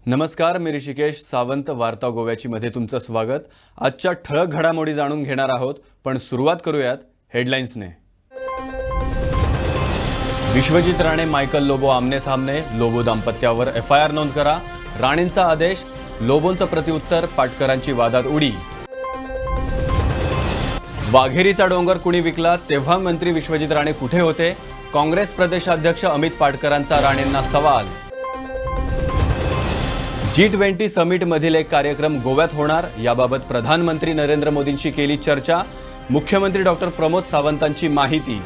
नमस्कार, मी ऋषिकेश सावंत वार्ता गोव्याची मध्ये तुमचं स्वागत। आजच्या ठळक घडामोडी जाणून घेणार आहोत, पण सुरुवात करूयात हेडलाईन्सने। विश्वजित राणे मायकल लोबो आमने सामने, लोबो दाम्पत्यावर एफआयआर नोंद करा, राणेंचा आदेश, लोबोंचं प्रत्युत्तर, पाटकरांची वादात उडी। वाघेरीचा डोंगर कुणी विकला, तेव्हा मंत्री विश्वजित राणे कुठे होते, काँग्रेस प्रदेशाध्यक्ष अमित पाटकरांचा राणेंना सवाल। G20 समिट मधील एक कार्यक्रम गोव्यात होणार, याबाबत प्रधानमंत्री नरेंद्र मोदींशी केली चर्चा, मुख्यमंत्री डॉक्टर प्रमोद सावंतांची माहिती।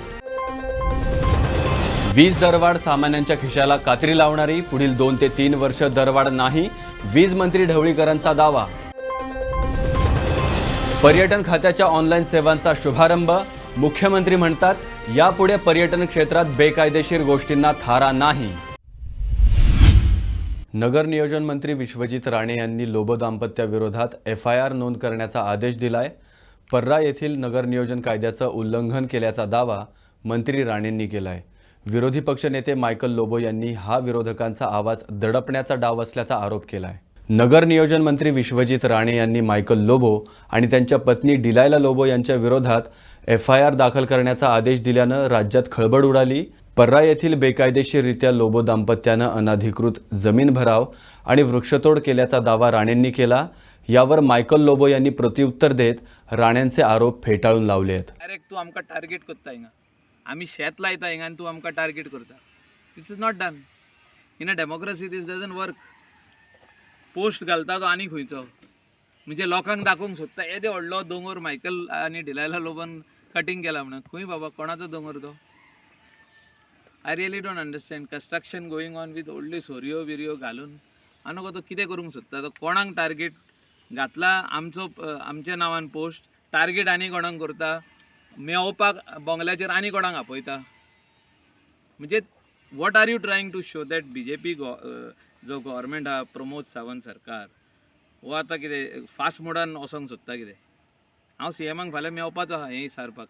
वीज दरवाढ सामान्यांच्या खिशाला कात्री लावणारी, पुढील 2 ते 3 वर्ष दरवाढ नाही, वीज मंत्री ढवळीकरांचा दावा। पर्यटन खात्याच्या ऑनलाईन सेवांचा शुभारंभ, मुख्यमंत्री म्हणतात यापुढे पर्यटन क्षेत्रात बेकायदेशीर गोष्टींना थारा नाही। नगर नियोजन मंत्री विश्वजित राणे यांनी लोबो दाम्पत्याविरोधात एफआयआर नोंद करण्याचा आदेश दिलाय। पर्रा येथील नगर नियोजन कायद्याचं उल्लंघन केल्याचा दावा मंत्री राणेंनी केलाय। विरोधी पक्षनेते मायकल लोबो यांनी हा विरोधकांचा आवाज दडपण्याचा डाव असल्याचा आरोप केलाय। नगर नियोजन मंत्री विश्वजित राणे यांनी मायकल लोबो आणि त्यांच्या पत्नी डिलायला लोबो यांच्या विरोधात एफआयआर दाखल करण्याचा आदेश दिल्यानं राज्यात खळबळ उडाली। पर्रा येथील बेकायदेशीररित्या लोबो दाम्पत्यानं अनधिकृत जमीन भराव आणि वृक्षतोड केल्याचा दावा राणेंनी केला। यावर मायकल लोबो यांनी प्रत्युत्तर देत राणेंचे आरोप फेटाळून लावले आहेत। डायरेक्ट तू आमका टार्गेट करता हिंगा, आम्ही शेत लायता हिंगा आणि तू आमका टार्गेट करता। This is not done in a democracy. This doesn't work. Post घालता तो आनी खंयचो, म्हणजे लोकांक दाखोवंक सोदता येदे व्हडलो दोंगर मायकल आनी डिलायला लोबोन कटिंग केला म्हणून। खंय बाबा, कोणाचो दोंगर तो? I really don't understand. Construction going on with व्हडल्यो सोरयो बिरयो घालून आनी तो कितें करूंक सोदता? तो कोणाक टार्गेट घातला? आमच्या नांवान पोस्ट टार्गेट आनी कोणाक करता, मेवपाक बोंगल्याचेर आनी कोणाक आपयता। म्हणजे what are you trying to show that BJP जो गव्हर्मेंट हा, प्रमोद सावंत सरकार, वो आतां कितें फास्ट मोडान वचोंक सोदता कितें? हांव सीएमाक फाल्यां मेवपाचो आहा हें विचारपाक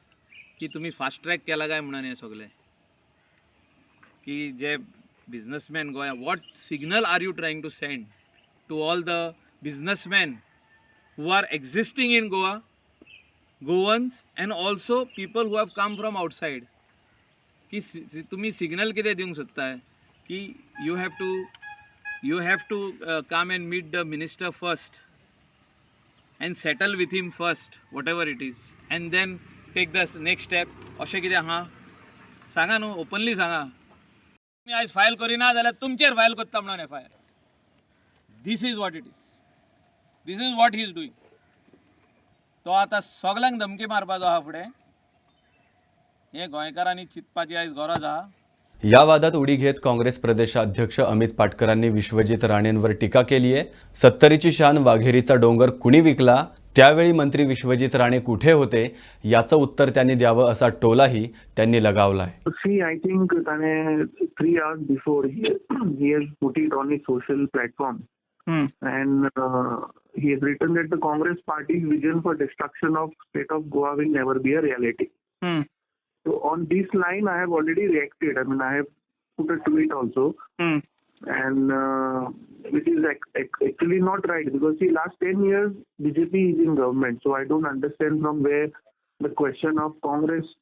की तुमी फास्ट ट्रॅक केला काय म्हणून हें सगळें, की जे बिझनेसमॅन गोंया, what signal are you trying to send to all the businessman who are existing in Goa, Goans and also people who have come from outside, की तुम्ही सिग्नल कितें दिवंक सोदताय की you have to come and meet the minister first and settle with him first whatever it is and then take the next step, अशें कितें आहा? सांगा न्हू, ओपनली सांगा। तुम्ही आज फायल करिना जाल्यार तुमचेर फायल करता म्हणून FIR. This is what it is, this is what he is doing. तो आता सगळ्यांक धमकी मारपाचो आहा फुडें, हे गोंयकारांनी चिंतपाची आयज गरज आहा। या वादात उडी घेत काँग्रेस प्रदेशाध्यक्ष अमित पाटकरांनी विश्वजित राणेंवर टीका केली आहे। 70ची शान वाघेरीचा डोंगर कुणी विकला, त्यावेळी मंत्री विश्वजित राणे कुठे होते, याचं उत्तर त्यांनी द्यावं असा टोलाही त्यांनी लगावलाय। See, I think Tane 3 hours before he has put it on his social platform, and he has written that the Congress Party's vision for destruction of state of Goa will never be a reality. So on this line, I have already reacted. I mean, I have put a tweet also, and which is actually not right, because see, last 10 years BJP is in government, so I don't understand from where the question of Congress,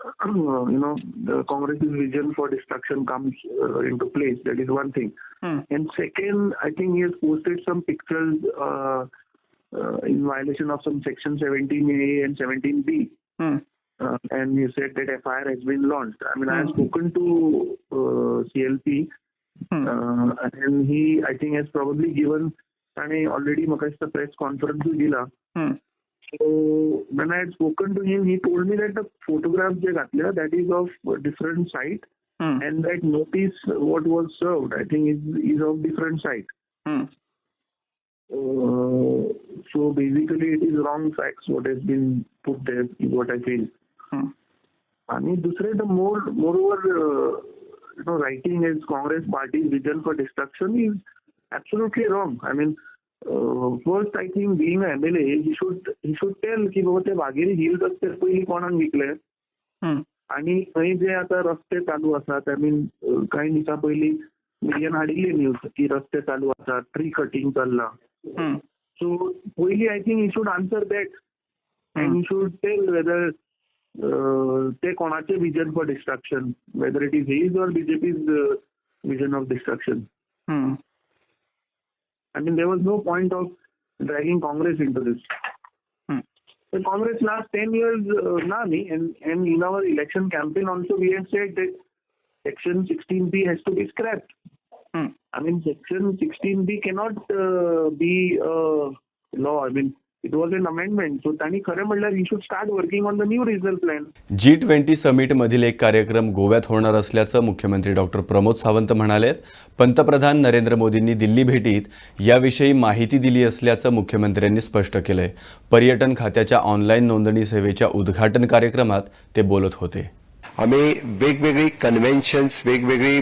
the Congress's vision for destruction comes into place. That is one thing. And second, I think he has posted some pictures in violation of some section 17A and 17B. And he said that FIR has been launched. I mean, I have spoken to CLP, and he, I think, has probably given already the press conference dila. So when I had spoken to him, he told me that the photographs they got there, that is of a different site, and that notice what was served, I think, is of different site. So basically, it is wrong facts what has been put there, is what I feel. And dusre, the moreover, writing as Congress Party's vision for destruction is absolutely wrong. I mean, first, I think, being an MLA, he should tell की बाबा ते Waghire hills असते पयली कोणाक विकले, आणि थंय जे आता रस्ते चालू आसात, आय मीन काही दिसा पयली मिलियन हाडिल्ली न्यूज की रस्ते चालू आसात, ट्री कटिंग चल्ला. सो पयली I think he should answer that and he should tell whether ते कोणाचे vision for destruction, whether it is his or BJP's vision of destruction. I mean, there was no point of dragging Congress into this. The Congress last 10 years, and in our election campaign also we have said that Section 16B has to be scrapped. I mean, Section 16B cannot be a law. I mean, it was an amendment. So, त्यांनी खरं म्हणलं he should start working on the new regional plan. G20 समिटमधील एक कार्यक्रम गोव्यात होणार असल्याचं मुख्यमंत्री doctor Pramod Sawant म्हणालेत. पंतप्रधान नरेंद्र मोदींनी दिल्ली भेटीत याविषयी माहिती दिली असल्याचं मुख्यमंत्र्यांनी स्पष्ट केलंय. पर्यटन खात्याच्या ऑनलाईन नोंदणी सेवेच्या उद्घाटन कार्यक्रमात ते बोलत होते. आम्ही वेगवेगळी कन्व्हेन्शन्स, वेगवेगळी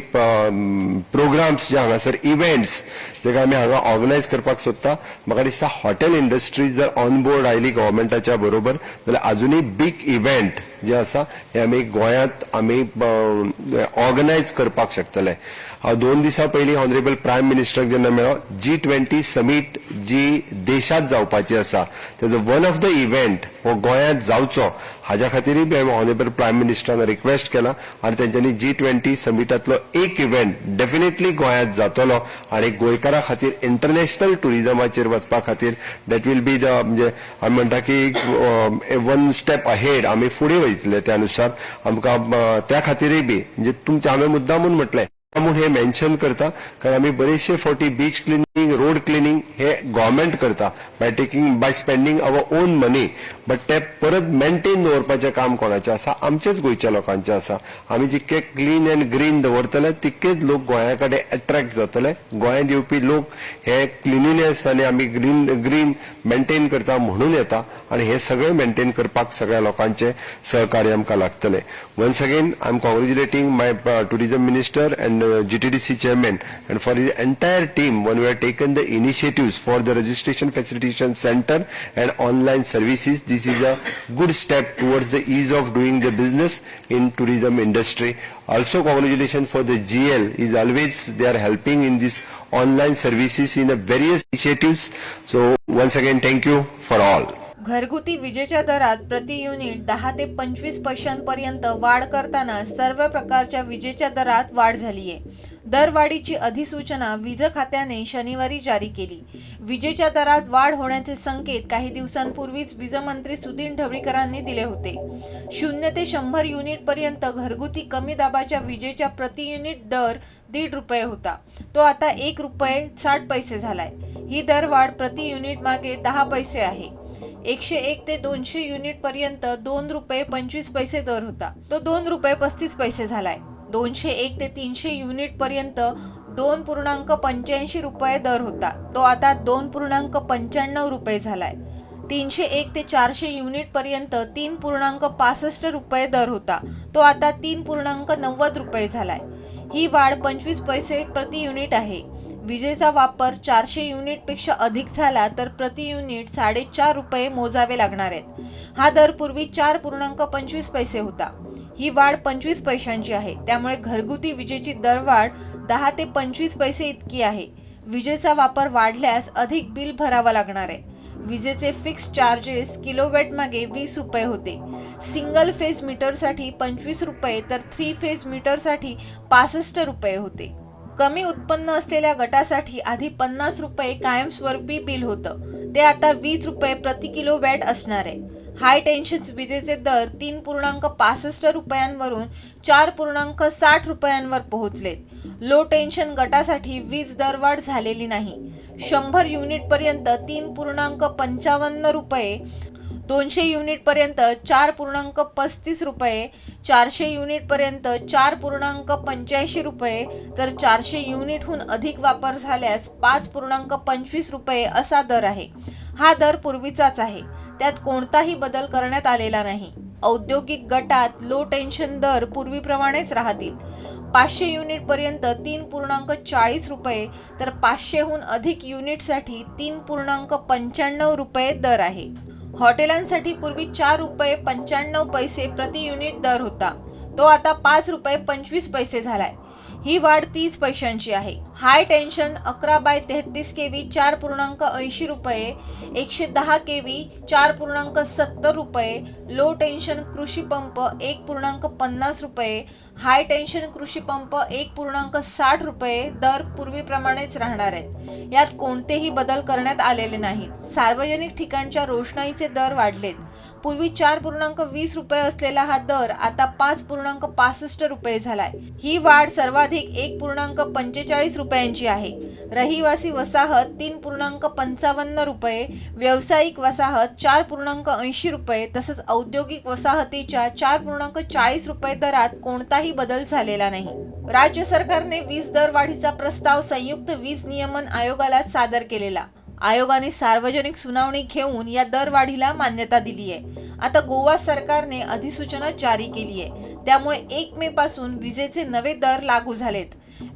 प्रोग्राम्स जे हांगासर इव्हेंट्स जे आमी हांगा ऑर्गनायज करपाक सोदता. म्हाका दिसता हॉटेल इंडस्ट्री जर ऑन बोर्ड आयली गव्हर्मेंटाच्या बरोबर जाल्यार आजुनूय बिग इव्हेंट जे आसा हे आमी गोंयांत आमी ऑर्गनायज करपाक शकतले. हांव 2 दिसां पयलीं ऑनरेबल प्रायम मिनिस्टराक जेन्ना मेळ्ळो, G20 समीट जी देशांत जावपाची आसा तेजो वन ऑफ द इव्हेंट हो गोंयांत जावचो हाज्या खातीरय बी हांवें ऑनरेबल प्रायम मिनिस्टरान रिक्वेस्ट केला आनी तेंच्यांनी G20 समिटांतलो एक इव्हेंट डेफिनेटली गोंयांत जातलो आनी गोंयकारां खातीर इंटरनॅशनल टुरिजमाचेर वचपा खातीर दॅट वील बी द म्हणजे आमी म्हणटा की वन स्टेप अहेड आमी फुडें वयतले. त्या अनुसार आमकां त्या खातीरय बी म्हणजे तुमचे हांवें मुद्दामून म्हटलें म्हणून हे मेन्शन करता कारण आम्ही बरेचसे फावटी बीच क्लिनिंग, रोड क्लिनिंग हे गव्हर्मेंट करता by spending our own money. But ते परत मेंटेन दवरपाचें काम कोणाचें आसा? आमचेच गोंयच्या लोकांचें आसा. आमी जितके क्लीन अँड ग्रीन दवरतले तितकेच लोक गोंया कडेन अट्रॅक्ट जातले. गोंयांत येवपी लोक हे क्लिनिनेस आनी आमी ग्रीन मेंटेन करता म्हणून येता आनी हे सगळें मेंटेन करपाक सगळ्या लोकांचे सहकार्य आमकां लागतलें. Once again I am congratulating my tourism minister and GTDC chairman and for his entire team when we have taken the initiatives for the registration facilitation center and online services. This is a good step towards the ease of doing the business in tourism industry. Also congratulations for the GL is always they are helping in this online services in the various initiatives. So once again thank you for all. घरगुती विजेच्या दरात प्रति unit 10 ते 25 पैशांपर्यंत वाढ करताना सर्व प्रकारच्या विजेच्या दरात वाढ झाली आहे. दरवाढीची अधिसूचना वीज खात्याने शनिवारी जारी केली. विजेच्या दरात वाढ होण्याचे संकेत काही दिवसांपूर्वीच वीजमंत्री सुधीर ढवळीकरांनी दिले होते. 0 ते 100 युनिट पर्यंत घरगुती कमी दाबाच्या विजेच्या प्रति युनिट दर ₹1.5 होता. तो आता ₹1.60 झालाय. ही दरवाढ प्रति युनिट मागे 10 पैसे आहे. 101 ते 200 युनिट पर्यंत ₹2.25 दर होता. तो ₹2.35 झालाय. 201 ते 300 युनिट पर्यंत ₹2.85 दर होता. तो आता ₹2.95 झालाय. 301 ते 400 युनिट पर्यंत ₹3.65 दर होता. तो आता ₹3.90 झालाय. ही वाढ 25 पैसे प्रति युनिट आहे. विजेचा वापर 400 युनिटपेक्षा अधिक झाला तर प्रति युनिट ₹4.5 मोजावे लागणार आहेत. हा दर पूर्वी ₹4.25 होता. ही वाढ 25 पैशांची आहे. त्यामुळे घरगुती विजेची दरवाढ 10 ते 25 पैसे इतकी आहे. विजेचा वापर वाढल्यास अधिक बिल भरावा लागणार आहे. विजेचे फिक्स चार्जेस किलोवॅट मागे ₹20 होते. सिंगल फेज मीटरसाठी ₹25 तर 3 फेज मीटरसाठी ₹65 होते. कमी उत्पन्न असलेल्या गटासाठी आधी ₹50 कायमस्वरूपी बिल होतं. ते आता ₹20 प्रति किलोवॅट असणार आहे. हाय टेन्शन विजेचे दर ₹3.65 वरून ₹4.60 पोहोचलेत. लो टेन्शन गटासाठी वीज दरवाढ झालेली नाही. 100 युनिट पर्यंत ₹3.55, 200 युनिट पर्यंत ₹4.35, 400 युनिट पर्यंत ₹4.85 तर 400 युनिटहून अधिक वापर झाल्यास ₹5.25 असा दर आहे. हा दर पूर्वीचाच आहे. त्यात कोणताही बदल करण्यात आलेला नाही. औद्योगिक गटात लो टेन्शन दर पूर्वीप्रमाणेच राहतील. 500 युनिट पर्यंत ₹3.40 तर 500हून अधिक युनिटसाठी ₹3.95 दर आहे. हॉटेलांसाठी पूर्वी ₹4.95 प्रति युनिट दर होता. तो आता ₹5.25 झालाय. ही वाढ 30 पैशांची आहे. हाय टेन्शन 11/33 kV 4.80 रुपये, 110 kV 4.70 रुपये, लो टेन्शन कृषी पंप 1.50 रुपये, हाय टेन्शन कृषी पंप 1.60 रुपये दर पूर्वीप्रमाणेच राहणार आहेत. यात कोणतेही बदल करण्यात आलेले नाहीत. सार्वजनिक ठिकाणच्या रोषणाईचे दर वाढलेत. पूर्वी 4.20 रुपये असलेला हा दर आता 5.65 रुपये झालाय. ही वाढ सर्वाधिक 1.45 रुपयांची आहे. रहिवासी वसाहत 3.55 रुपये, व्यावसायिक वसाहत 4.80 रुपये तसंच औद्योगिक वसाहतीच्या 4.40 रुपये दरात कोणताही बदल झालेला नाही. राज्य सरकारने वीज दरवाढीचा प्रस्ताव संयुक्त वीज नियमन आयोगाला सादर केलेला. आयोगाने सार्वजनिक सुनावणी घेऊन या दरवाढीला मान्यता दिली आहे. आता गोवा सरकारने अधिसूचना जारी केली आहे. त्यामुळे 1 मे पासून विजेचे नवे दर लागू झालेत.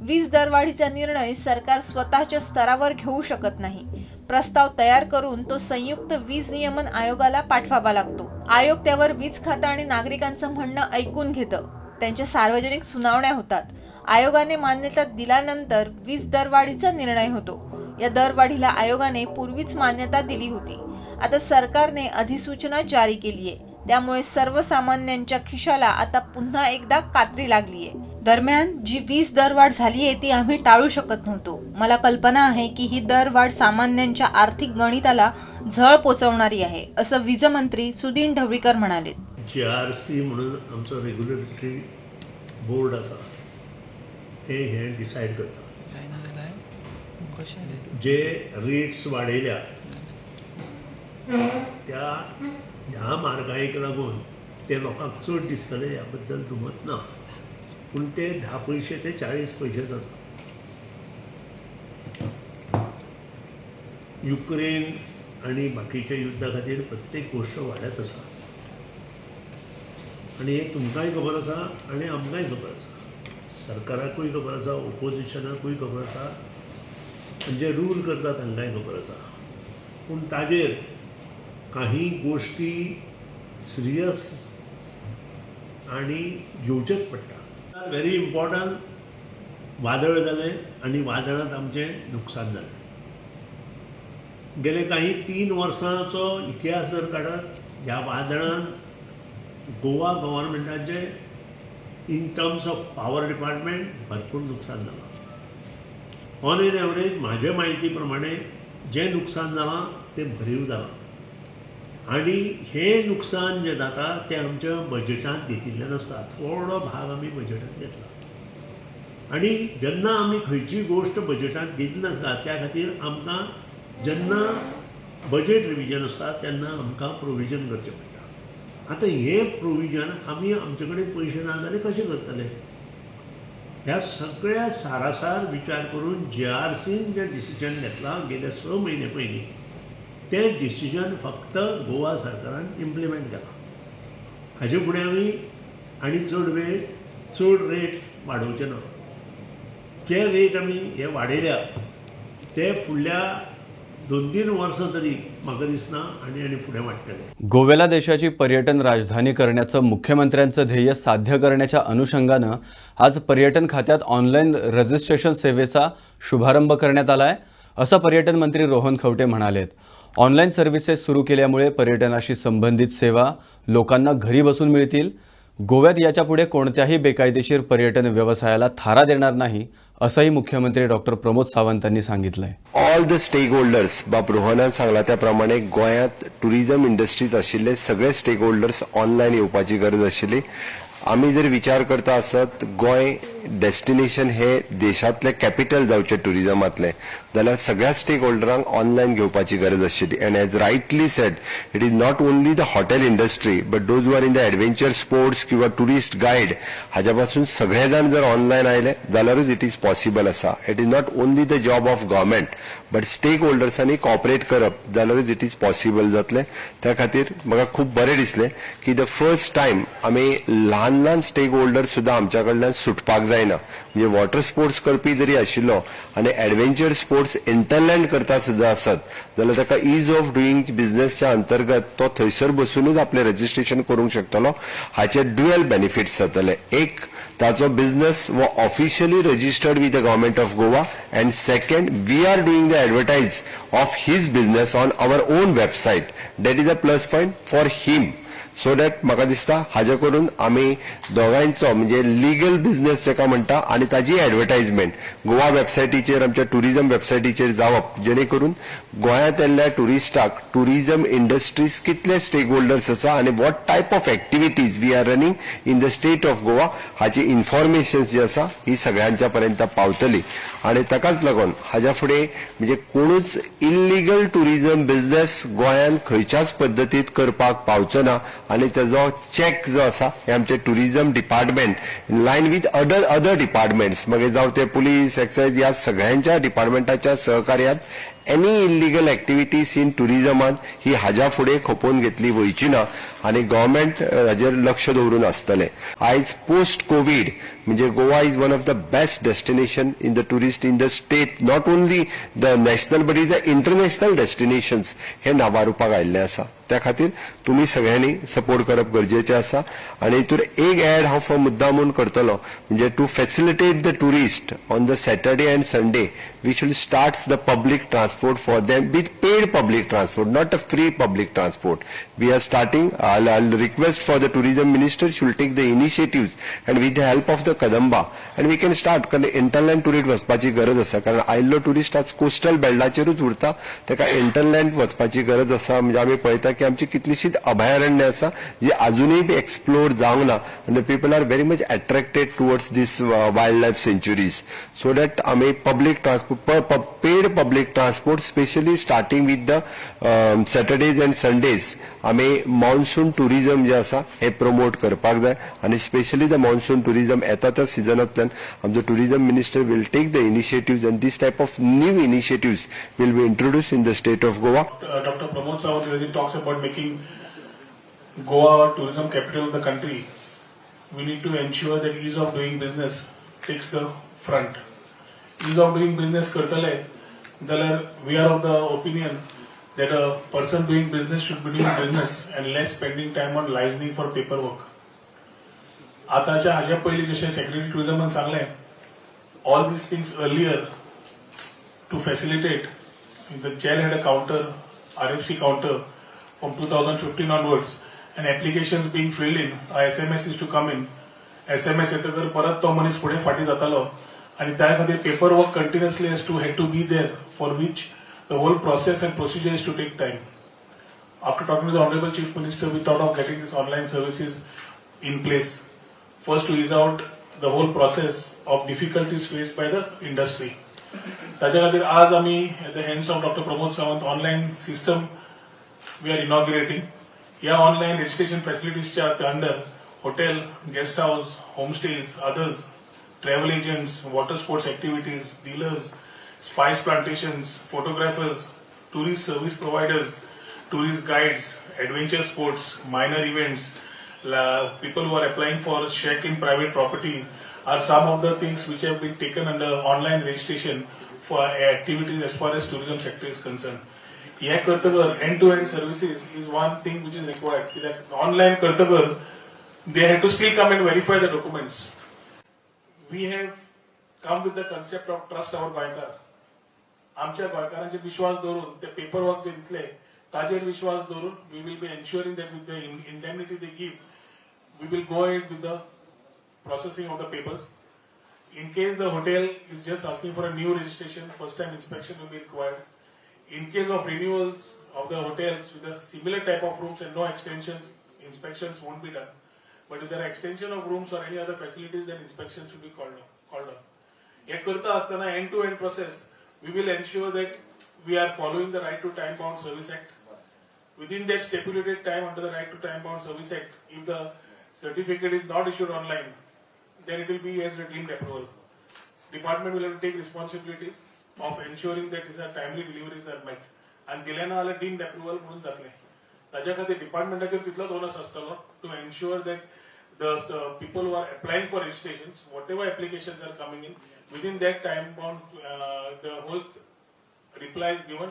वीज दरवाढीचा निर्णय सरकार स्वतःच्या स्तरावर घेऊ शकत नाही. प्रस्ताव तयार करून तो संयुक्त वीज नियमन आयोगाला पाठवावा लागतो. आयोग त्यावर वीज खातं आणि नागरिकांचं म्हणणं ऐकून घेतं. त्यांच्या सार्वजनिक सुनावण्या होतात. आयोगाने मान्यता दिल्यानंतर वीज दरवाढीचा निर्णय होतो. या दरवाढीला आयोगाने पूर्वीच मान्यता दिली होती. आता सरकारने अधिसूचना जारी केली आहे. त्यामुळे सर्वसामान्यांच्या खिशाला आता पुन्हा एकदा कात्री लागली आहे. दरम्यान जी वीज दरवाढ झाली आहे ती आम्ही टाळू शकत नव्हतो. मला कल्पना आहे की ही दरवाढ सामान्यांच्या आर्थिक गणिताला झळ पोचवणारी आहे, असं वीजमंत्री सुदीन ढवळीकर म्हणाले. JRC म्हणून आमचो रेग्युलेटरी बोर्ड आसा ते हे डिसायड करता. जे रेट्स वाडयल्या त्या ह्या म्हारगायेक लागून ते लोकांक चड दिसतले ह्या बद्दल दुमत ना, पूण ते 10 पैसे ते 40 पैसेच आसा. युक्रेन आनी बाकीच्या युद्धा खातीर प्रत्येक गोश्ट वाडत आसा आनी हे तुमकांय खबर आसा आनी आमकांय खबर आसा. सरकाराकूय खबर आसा, ओपोजिशनाकूय खबर आसा, म्हणजे रूल करता तांकांय खबर आसा. पूण ताजेर काही गोश्टी सिरियस आनी घेवचेच पडटा. व्हेरी इम्पॉर्टंट वादळ जालें आनी वादळांत आमचें नुकसान जालें. गेले काही 3 वर्सांचो इतिहास जर काडत, ह्या वादळान गोवा गव्हर्मेंटाचें in terms of power department भरपूर नुकसान जालां. ऑन एन एवरेज म्हाजे म्हायती प्रमाणे जें नुकसान जालां तें भरीव जालां आनी हें नुकसान जें जाता तें आमच्या बजेटांत घेतिल्लें नासता. थोडो भाग आमी बजेटांत घेतला आनी जेन्ना आमी खंयची गोश्ट बजेटांत घेतली नासता त्या खातीर आमकां जेन्ना बजेट रिविजन आसता तेन्ना आमकां प्रोविजन करचें पडटा. आतां हें प्रोविजन आमी आमचे कडेन पयशे ना जाल्यार कशें करतले? ह्या सगळ्या सारासार विचार करून JRCन जें डिसिजन घेतलां गेले 6 म्हयने पयलीं तें डिसिजन फक्त गोवा सरकारान इम्प्लिमेंट केलां. हाजे फुडें आमी आनी चड रेट वाडोवचे ना. जे रेट आमी हे वाडयल्या ते फुडल्या 2-3 वर्सां तरी म्हाका दिसना आनी फुडें वाडटले. गोव्याला देशाची पर्यटन राजधानी करण्याचं मुख्यमंत्र्यांचं ध्येय साध्य करण्याच्या अनुषंगानं आज पर्यटन खात्यात ऑनलाईन रजिस्ट्रेशन सेवेचा शुभारंभ करण्यात आला आहे, असं पर्यटन मंत्री रोहन खवटे म्हणालेत. ऑनलाईन सर्व्हिसेस सुरू केल्यामुळे पर्यटनाशी संबंधित सेवा लोकांना घरी बसून मिळतील. गोव्यात याच्यापुढे कोणत्याही बेकायदेशीर पर्यटन व्यवसायाला थारा देणार नाही, असंही मुख्यमंत्री डॉक्टर प्रमोद सावंत यांनी सांगितलंय. ऑल द स्टेक होल्डर्स बाब रोहनान सांगला त्या प्रमाणे गोंयांत टुरिजम इंडस्ट्रीज आशिल्ले सगळे स्टेक होल्डर्स ऑनलायन येवपाची गरज आशिल्ली. आमी जर विचार करता आसत गोंय डेस्टिनेशन हे देशांतले कॅपिटल जावचे टुरिजमांतले, जाल्यार सगळ्या स्टेक होल्डरांक ऑनलायन घेवपाची गरज आशिल्ली. And as rightly said, it is not only the hotel industry but those who are in the adventure sports किंवा टुरिस्ट गायड हाच्या पासून सगळे जाण जर ऑनलायन आयले जाल्यारूच इट इज पॉसिबल आसा. It is not only the job of government but स्टेक होल्डर्सांनी कॉपरेट करप जाल्यारूच इट इज पॉसिबल जातलें. त्या खातीर म्हाका खूब बरें दिसलें की द फर्स्ट टायम आमी ल्हान ल्हान स्टेक होल्डर सुद्दां आमच्या कडल्यान सुटपाक जायना. म्हणजे वॉटर स्पोर्ट्स करपी जरी आशिल्लो आनी एडव्हेंचर स्पोर्ट्स इंटरलँड करता सुद्दां आसत जाल्यार ताका इज ऑफ डुईंग बिझनेसच्या अंतर्गत तो थंयसर बसूनच आपलें रजिस्ट्रेशन करूंक शकतलो. हाचे ड्युअल बेनिफिट्स जातले. एक ताचो बिझनेस वो officially registered with the government of Goa, and second we are doing the advertise of his business on our own website. That is a plus point for him. So that म्हाका दिसता हाजे करून आमी दोगांयचो म्हणजे लिगल बिझनेस जेका म्हणटा आनी ताजी ॲडव्हर्टायजमेंट गोवा वेबसायटीचेर, आमच्या टुरिझम वेबसायटीचेर जावप, जेणे करून गोंयांत येल्ल्या टुरिस्टाक टुरिझम इंडस्ट्रीज कितले स्टेक होल्डर्स आसा आनी what type of activities we are running in the state of Goa हाची इन्फॉर्मेशन जी आसा ही सगळ्यांच्या पर्यंत पावतली. आणि ताकाच लागून हाज्या फुडें म्हणजे कोणूच इल्लिगल टुरिझम बिझनेस गोंयांत खंयच्याच पद्दतीत करपाक पावचो ना. आणि त्याचो चेक जो आसा हे आमचे tourism department in line with other departments, मागीर जावं ते पुलीस, एक्सायज, ह्या सगळ्यांच्या डिपार्टमेंटाच्या सहकार्यात एनी इल्लिगल एक्टिविटीज इन टुरिझमांत ही हाज्या फुडें खपोवन घेतली वयची ना आनी गव्हर्मेंट हाजेर लक्ष दवरून आसतलें. आयज पोस्ट कोविड म्हणजे Goa is one of the best destination in the tourist in the state, not only the national but the international destinations हे नावारुपाक आयिल्ले आसा. त्या खातीर तुमी सगळ्यांनी सपोर्ट करप गरजेचें आसा. आनी हितूर एक ॲड हांव मुद्दामून करतलो, म्हणजे to facilitate the tourist on the Saturday and Sunday we should start the public transport for them with paid public transport, not a free public transport. We are starting. I'll request for the tourism minister should take the initiatives and with the help of the Kadamba and we can start. कारण इंटरलँड tourist वचपाची गरज आसा, कारण आयल्लो tourist आज coastal बेल्टाचेरूच उरता, ताका इंटरलँड वचपाची गरज आसा. म्हणजे आमी पळयता की आमची कितलीशीच अभयारण्य आसा जी अजूनय बी एक्सप्लोर जावंक ना, and the people are very much attracted towards this wildlife sanctuaries. So that आमी public transport, paid public transport specially starting with the Saturdays and Sundays आमी मॉन्सून टुरिझम जे आसा हे प्रमोट करपाक जाय. आणि स्पेशली द मॉन्सून टुरिझम येता त्या सिजनांतल्यान आमचो tourism minister will take the initiatives and this type of new initiatives will be introduce in the state of Goa. Dr. Pramod Sawant really talks about making Goa tourism capital of the country. We need to ensure that ease of doing business takes the front. Ease of doing business करतले जाल्यार we are of the opinion that a person doing business should be doing business and less spending time on licensing for paperwork. आताच्या हाज्या पयलीं जशें secretary टुरिझमान सांगलें, all these things earlier to facilitate, the jail had a counter, RFC counter from 2015 onwards, and applications being filled in, a SMS is to come in. SMS येतकर परत तो मनीस फुडें फाटी जातालो आणि त्या खातीर paper work continuously had to be there, for which the whole process and procedure is to take time. After talking to the Honorable Chief Minister, we thought of getting these online services in place. First, to ease out the whole process of difficulties faced by the industry. ताच्या खातीर आज आमी at the hands of Dr. Pramod Sawant online system we are inaugurating. ह्या online registration फॅसिलिटीजच्या under hotel, guest house, homestays, others, travel agents, water sports activities, dealers, spice plantations, photographers, tourist service providers, tourist guides, adventure sports, minor events, people who are applying for check in private property are some of the things which have been taken under online registration for activities as far as tourism sector is concerned. Yeah, Kartagar, end-to-end services is one thing which is required. That online Kartagar, they have to still come and verify the documents. We have come with the concept of trust our Goyakar. आमच्या गोंयकारांचे विश्वास दवरून ते paper work जे दितले ताजेर विश्वास दवरून we will be ensuring that with the indemnity they give we will go ahead with the processing of the papers. In case the hotel is just asking for a new registration, first time inspection will be required. In case of renewals of the hotels with a similar type of rooms and no extensions, inspections won't be done. But if there are extension of rooms or any other facilities, then inspections should be called on. हे करता असताना end-to-end process, we will ensure that we are following the Right to Time-Bound Service Act. Within that stipulated time under the Right to Time-Bound Service Act, if the certificate is not issued online, then it will be as a deemed approval. Department will have to take responsibilities of ensuring that these are timely deliveries are met. And दिल्याना आल्या deemed approval म्हणून जातले. ताच्या खातीर डिपार्टमेंटाचेर तितलोच onus आसतलो to ensure that the people who are applying for registrations, whatever applications are coming in, within that time bound, the whole reply is given.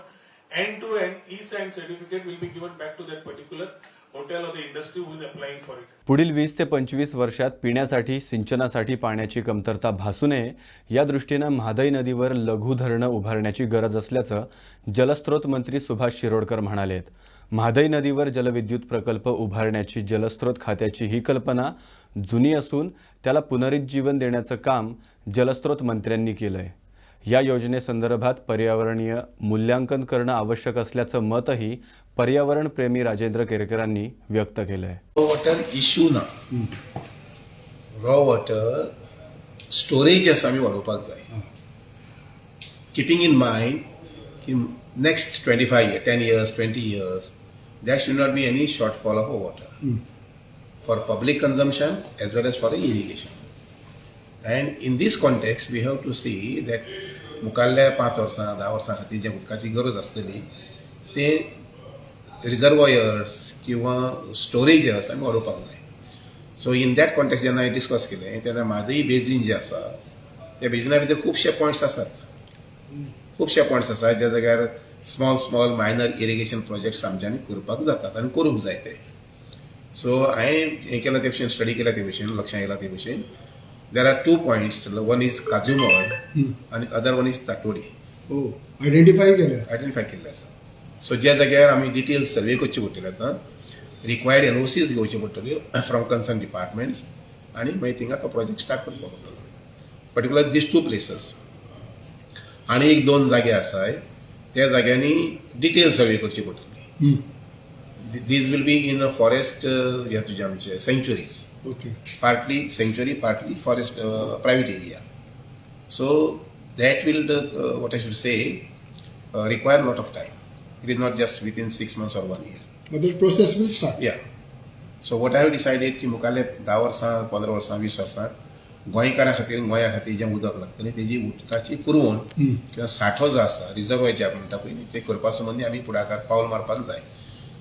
End to end, e-signed certificate will be given back to that particular hotel or the industry who is applying for it. पुढील 20 ते 25 वर्षात पिण्यासाठी सिंचनासाठी पाण्याची कमतरता भासू नये या दृष्टीनं म्हादई नदीवर लघु धरणं उभारण्याची गरज असल्याचं जलस्रोत मंत्री सुभाष शिरोडकर म्हणालेत. म्हादई नदीवर जलविद्युत प्रकल्प उभारण्याची जलस्रोत खात्याची ही कल्पना जुनी असून त्याला पुनरुज्जीवन देण्याचं काम जलस्रोत मंत्र्यांनी केलंय. या योजनेसंदर्भात पर्यावरणीय मूल्यांकन करणं आवश्यक असल्याचं मतही पर्यावरणप्रेमी राजेंद्र केरकरांनी व्यक्त केलंय. रॉ वॉटर इश्यू ना, रॉ वॉटर स्टोरेज आसा आमी वाडोवपाक जाय. किपींग इन मायंड की next 25 years, 10 years, 20 years, there should not be any shortfall of water for public consumption as well as for irrigation. And in this context, we have to see that मुखाल्ल्या 5 वर्सां 10 वर्सां खातीर जे उदकाची गरज आसतली ते reservoirs किंवा स्टोरेजर्स आमी वाडोवपाक जाय. सो इन दॅट कॉन्टेक्स्ट जेन्ना हांवें डिस्कस केलें तेन्ना म्हादई बेजीन जे आसा त्या बेजिना भितर खुबशे पॉयंट्स आसात. खुबशे पॉयंट्स आसात ज्या जाग्यार स्मॉल मायनर इरिगेशन प्रोजेक्ट्स आमच्यांनी करपाक जातात आनी करूंक जाय ते. सो हांवें हें केलां ते भशेन स्टडी केला ते भशेन लक्षांत येयला ते भशेन there are 2 points. One is Kazumod and other one is Tatodi. Oh, identify केल्ले आसा. सो ज्या जाग्यार आमी डिटेल सर्वे करचे पडटले आतां रिक्वायर्ड NOCs घेवचे पडटल्यो फ्रॉम कन्सर्न डिपार्टमेंट्स आनी मागीर थिंगा तो प्रोजेक्ट स्टार्ट करचो पडटलो. पर्टिक्युलर दीस 2 places. आनी एक 2 जागे आसाय त्या जाग्यांनी डिटेल सर्वे करची पडटली. These will be in a forest हे तुजे आमचे centuries. Okay. Partly sanctuary, partly forest, private area. So that will, what I should say, require a lot of time. It is not just within 6 months or 1 year. But the process will start. Yeah. So what I have decided की मुखाले 10 वर्सां 15 वर्सां 20 वर्सां गोंयकारां खातीर गोंया खातीर जें उदक लागतलें तेजी उदकाची पुरवण किंवा साठो जो आसा रिजर्वॉयर जे म्हणटा पळय ते करपा संबंदी आमी फुडाकार पावल मारपाक जाय.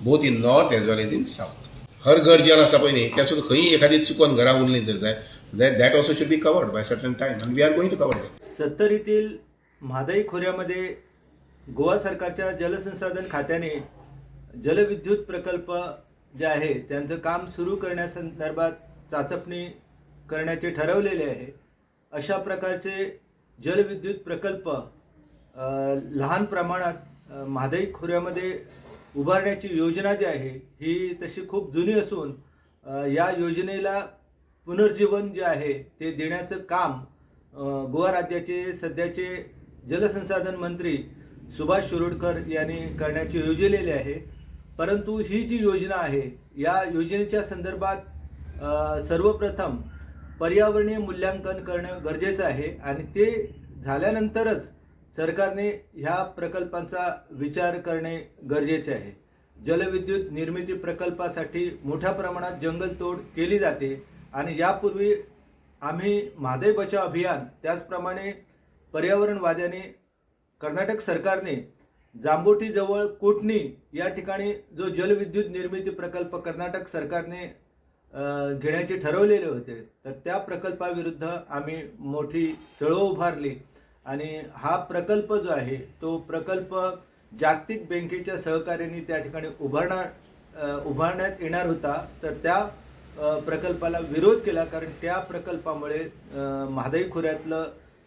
Both in north as well as in south. हर घर जे आसा पळय न्ही त्या सुद्दां खंय एखादी चुकोन घरा उरली जर जाय that also should be covered by certain time and we are going to cover that. 70 येथील म्हादई खोऱ्यामध्ये गोवा सरकारच्या जलसंसाधन खात्याने जलविद्युत प्रकल्प जे आहे त्यांचं काम सुरू करण्यासंदर्भात चाचपणी करण्याचे ठरवलेले आहे. अशा प्रकारचे जलविद्युत प्रकल्प लहान प्रमाणात म्हादई खोऱ्यामध्ये उभारण्याची योजना जी आहे ही तशी खूप जुनी असून या योजनेला पुनर्जीवन जे आहे ते देण्याचं काम गोवा राज्याचे सध्याचे जलसंसाधन मंत्री सुभाष शिरोडकर यांनी करण्याची योजलेली आहे. परंतु ही जी योजना आहे या योजनेच्या संदर्भात सर्वप्रथम पर्यावरणीय मूल्यांकन करणं गरजेचं आहे आणि ते झाल्यानंतरच सरकारने ह्या प्रकल्पांचा विचार करणे गरजेचे आहे. जलविद्युत निर्मिती प्रकल्पासाठी मोठ्या प्रमाणात जंगलतोड केली जाते आणि यापूर्वी आम्ही म्हादई बचाव अभियान त्याचप्रमाणे पर्यावरणवाद्याने कर्नाटक सरकारने जांबोटीजवळ कोटणी या ठिकाणी जो जलविद्युत निर्मिती प्रकल्प कर्नाटक सरकारने घेण्याचे ठरवलेले होते तर त्या प्रकल्पाविरुद्ध आम्ही मोठी चळवळ उभारली आणि हा प्रकल्प जो आहे तो प्रकल्प जागतिक बँकेच्या सहकार्याने त्या ठिकाणी उभारण्यात येणार होता. तर त्या प्रकल्पाला विरोध केला कारण त्या प्रकल्पामुळे म्हादई खोऱ्यातलं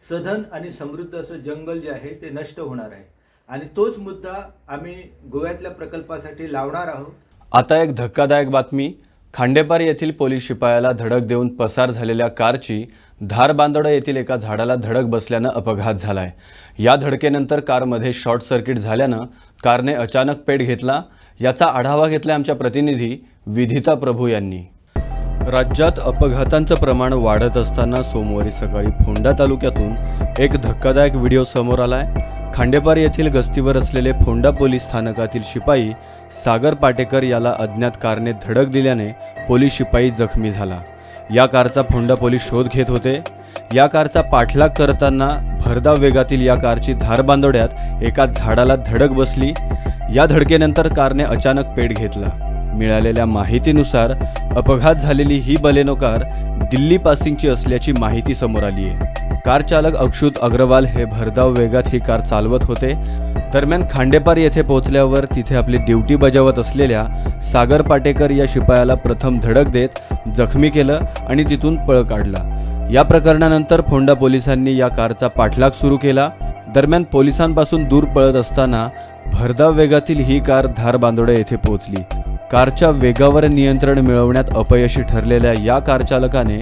सधन आणि समृद्ध असं जंगल जे आहे ते नष्ट होणार आहे आणि तोच मुद्दा आम्ही गोव्यातल्या प्रकल्पासाठी लावणार आहोत. आता एक धक्कादायक बातमी. खांडेपार येथील पोलीस शिपायाला धडक देऊन पसार झालेल्या कारची धारबांदोडा येथील एका झाडाला धडक बसल्यानं अपघात झालाय. या धडकेनंतर कारमध्ये शॉर्ट सर्किट झाल्यानं कारने अचानक पेट घेतला. याचा आढावा घेतला आमच्या प्रतिनिधी विधिता प्रभू यांनी. राज्यात अपघातांचं प्रमाण वाढत असताना सोमवारी सकाळी फोंडा तालुक्यातून एक धक्कादायक व्हिडिओ समोर आलाय. खांडेपार येथील गस्तीवर असलेले फोंडा पोलीस स्थानकातील शिपाई सागर पाटेकर याला अज्ञात कारने धडक दिल्याने पोलीस शिपाई जखमी झाला. या कारचा फोंडा पोलीस शोध घेत होते. या कारचा पाठलाग करताना भरधाव वेगातील या कारची धारबांदोड्यात एका झाडाला धडक बसली. या धडकेनंतर कारने अचानक पेट घेतला. मिळालेल्या माहितीनुसार अपघात झालेली ही बलेनो कार दिल्ली पासिंगची असल्याची माहिती समोर आली आहे. कार चालक अक्षुत अग्रवाल हे भरधाव वेगात ही कार चालवत होते. दरम्यान खांडेपार येथे पोहोचल्यावर तिथे आपली ड्युटी बजावत असलेल्या सागर पाटेकर या शिपायाला प्रथम धडक देत जखमी केलं आणि तिथून पळ काढला. या प्रकरणानंतर फोंडा पोलिसांनी या कारचा पाठलाग सुरू केला. दरम्यान पोलिसांपासून दूर पळत असताना भरधाव वेगातील ही कार धारबांदोडा येथे पोहोचली. कारच्या वेगावर नियंत्रण मिळवण्यात अपयशी ठरलेल्या या कार चालकाने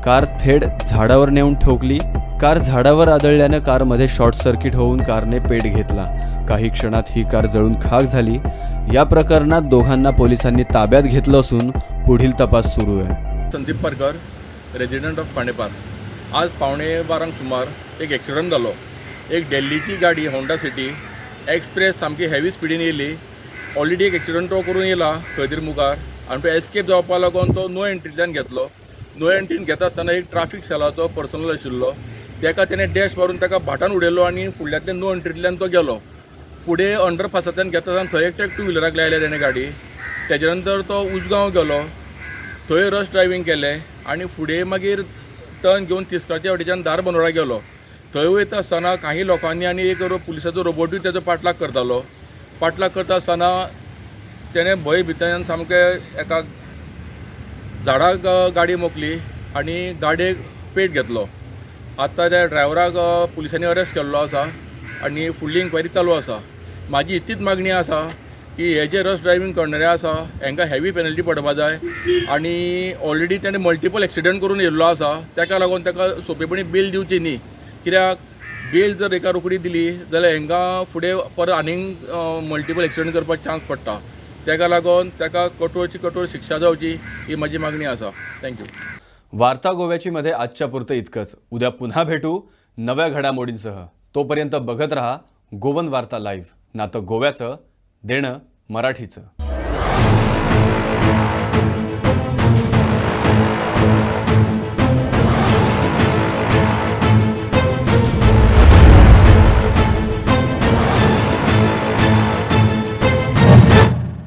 कार थेट झाडावर नेऊन ठोकली. कार झाडावर आदळल्यानं कारमध्ये शॉर्ट सर्किट होऊन कारने पेट घेतला. काही क्षणात ही कार जळून खाक झाली. या प्रकरणात दोघांना पोलिसांनी ताब्यात घेतलं असून पुढील तपास सुरू आहे. Sandeep Parkar, resident of Khandepar. आज 11:15 सुमार एक ॲक्सिडंट जालो. एक दिल्लीची गाडी होंडा सिटी एक्सप्रेस सामकी हेवी स्पिडीन येयली. ऑलरेडी एक ॲक्सिडंट तो करून येयला खंय तरी मुखार आनी तो एस्केप जावपा लागून तो नो एंट्रींतल्यान घेतलो. नो एंट्रीन घेता आसतना एक ट्राफीक सेलाचो पर्सनल आशिल्लो, तेका तेणें डॅश मारून ताका भाटान उडयलो आनी फुडल्यातल्यान नो एंट्रींतल्यान तो गेलो. फुडें अंडरपासांतल्यान घेता आसतना थंय एक टू व्हिलराक लायले तेणें गाडी. तेजे नंतर तो उसगांव गेलो, थंय रश ड्रायव्हिंग केलें आनी फुडें मागीर टर्न घेवन तिस्काच्या वाटेच्यान धारबांदोडा गेलो. थंय वयता आसतना काही लोकांनी आनी एक पुलिसाचो रोबोटूय तेजो पाठलाग करतालो. पाठलाग करता आसतना तेणें भंय भितल्यान सामकें एका झाडाक गाडी मोकली आनी गाडयेक पेट घेतलो. आतां त्या ड्रायव्हराक पुलिसांनी अरेस्ट केल्लो आसा आनी फुडली इन्क्वायरी चालू आसा. म्हाजी इतलीच मागणी आसा की हे जे रश ड्रायव्हिंग करणारे आसा हांकां हेवी पेनल्टी पडपा जाय आनी ऑलरेडी तेणें मल्टिपल एक्सिडंट करून येयल्लो आसा. ताका लागून ताका सोंपेपणी बेल दिवची न्ही, कित्याक बेल जर एका रोखडी दिली जाल्यार हांकां फुडें परत आनीक मल्टिपल एक्सिडंट करपाक चान्स पडटा. ताका लागून ताका कठोरची कठोर शिक्षा जावची ही म्हजी मागणी आसा. थँक्यू. वार्ता गोव्याची मध्ये आजच्या पुरतं इतकंच. उद्या पुन्हा भेटू नव्या घडामोडींसह. तोपर्यंत बघत रहा गोवन वार्ता लाईव्ह. नातं गोव्याचं, देणं मराठीचं.